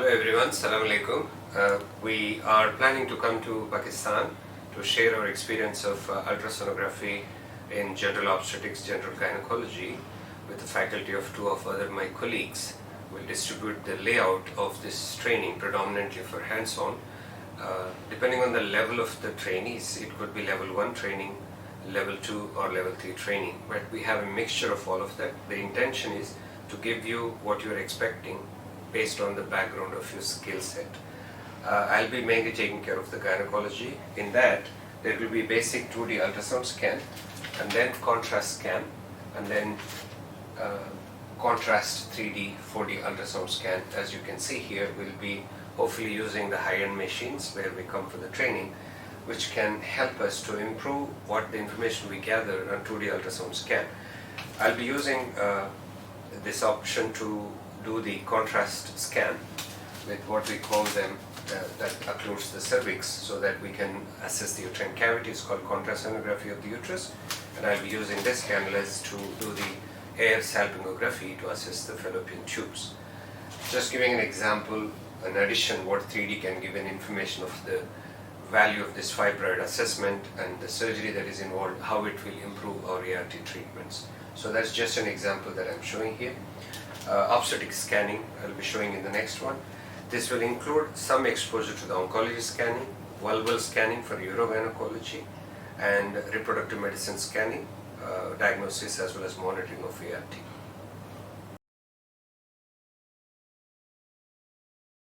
everyone, Salam Alaikum. We are planning to come to Pakistan to share our experience of ultrasonography in general obstetrics, general gynecology with the faculty of two of other my colleagues. We'll distribute the layout of this training predominantly for hands-on. Depending on the level of the trainees, it could be level 1 training, level 2 or level 3 training, but we have a mixture of all of that. The intention is to give you what you're expecting based on the background of your skill set. I'll be mainly taking care of the gynecology. In that, there will be basic 2D ultrasound scan, and then contrast scan, and then contrast 3D, 4D ultrasound scan. As you can see here, we'll be hopefully using the high-end machines where we come for the training, which can help us to improve what the information we gather on 2D ultrasound scan. I'll be using this option to do the contrast scan with what we call them that occludes the cervix, so that we can assess the uterine cavity. It's called contrast sonography of the uterus, and I'll be using this cannulus to do the air salpingography to assess the fallopian tubes. Just giving an example, in addition, what 3D can give an information of the value of this fibroid assessment and the surgery that is involved, how it will improve our ART treatments. So that's just an example that I'm showing here. Obstetric scanning I'll be showing in the next one. This will include some exposure to the oncology scanning, vulval scanning for urogynecology, and reproductive medicine scanning, diagnosis as well as monitoring of ART.